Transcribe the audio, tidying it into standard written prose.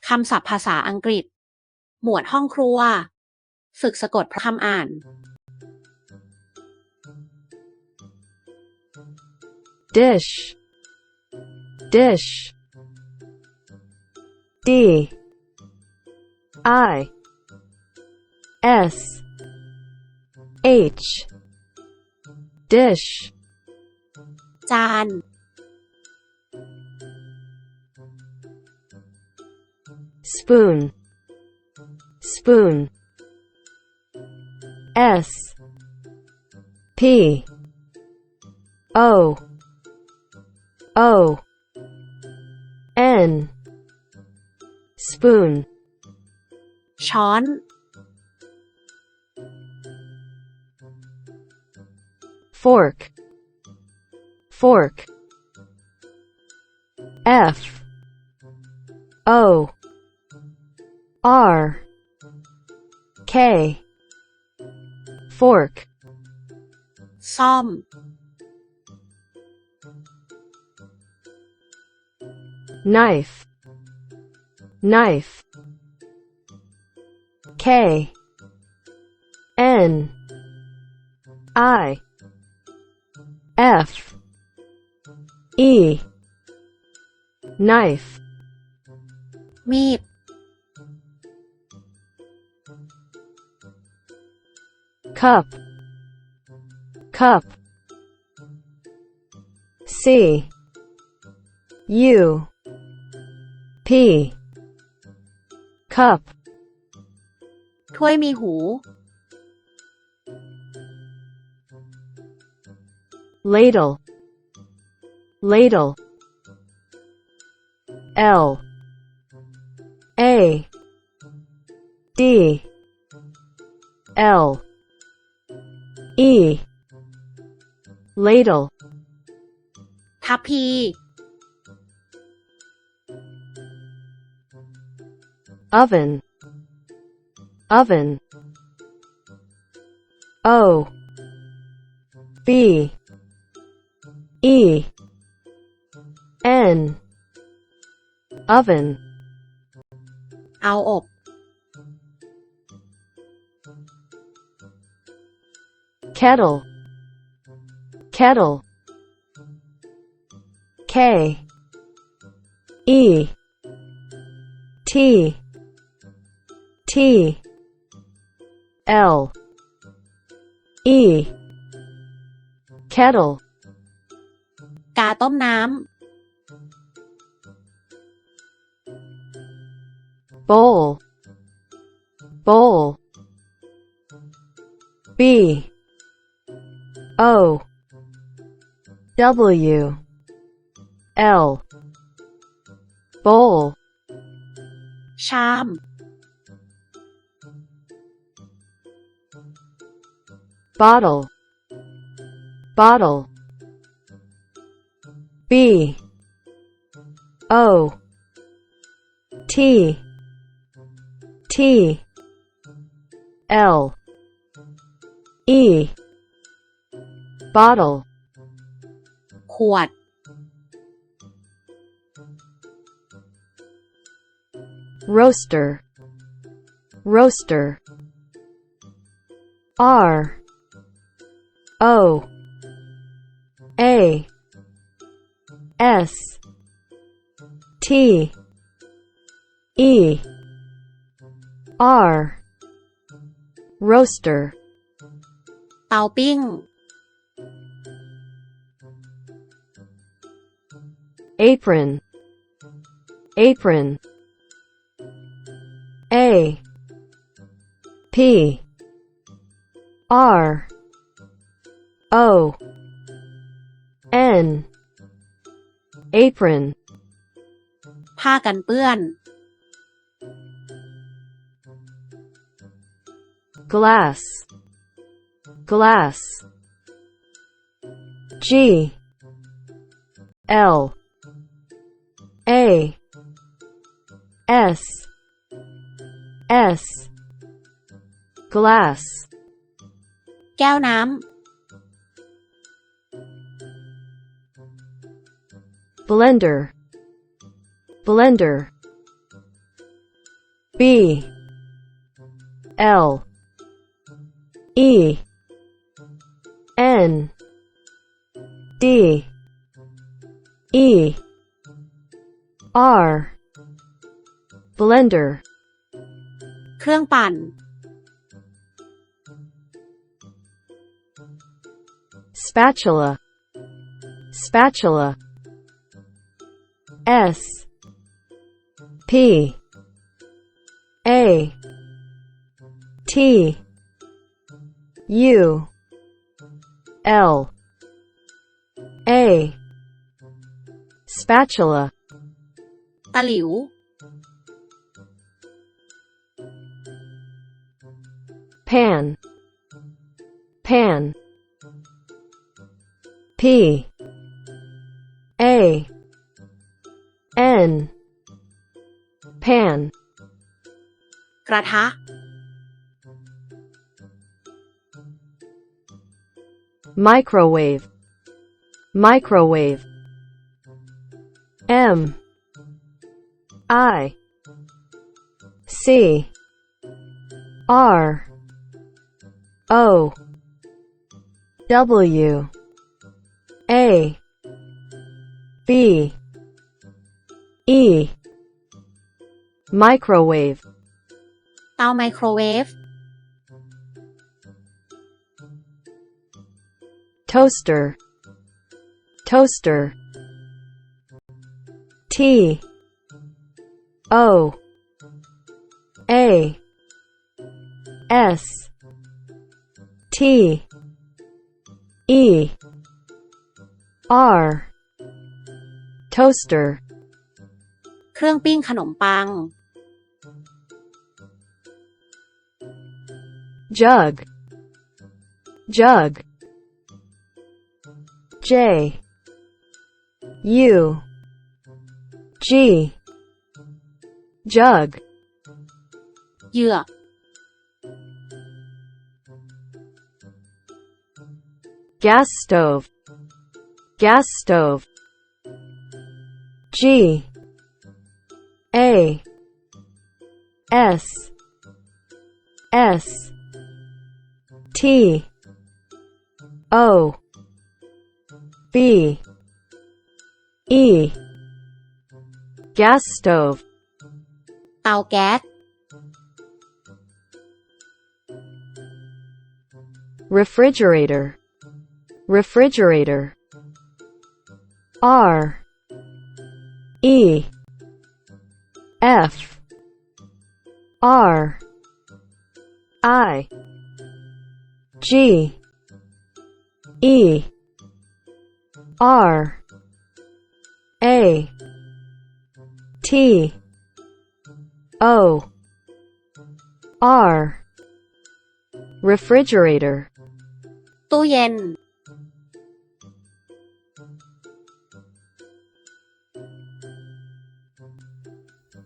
คำศัพท์ภาษาอังกฤษหมวดห้องครัวฝึกสะกดคำอ่าน dish dish D I S H dish จาน spoon spoon S P O O N spoon ช้อน fork fork F O R K fork ซ่อม knife knife K N I F E knife มีด cup cup C U P cup ถ้วยมีหู ladle ladle L A D L E ladle ทัพพี oven oven O B E N oven เอาอบ kettle kettle K E T T L E kettle กาต้มน้ำ bowl bowl B O W L bowl ชาม bottle bottle B O T T L E bottle ขวด roaster roaster R O A S T E R roaster เตาปิ้ง apron apron A P R O N apron ผ้ากันเปื้อน glass glass G L A S S glass แก้วน้ำ blender blender B L E N D E R blender เครื่องปั่น spatula spatula S P A T U L A spatula ตะหลิว pan pan P A N pan กระทะ microwave microwave M I C R O W A V E microwave เตาไมโครเวฟ toaster toaster T O A S T E R toaster เครื่องปิ้งขนมปัง jug jug J U G jug เหยือก gas stove gas stove G A S S T O V E gas stove เตาแก๊ส refrigerator refrigerator R E F R I G E R A T O R refrigerator ตู้เย็น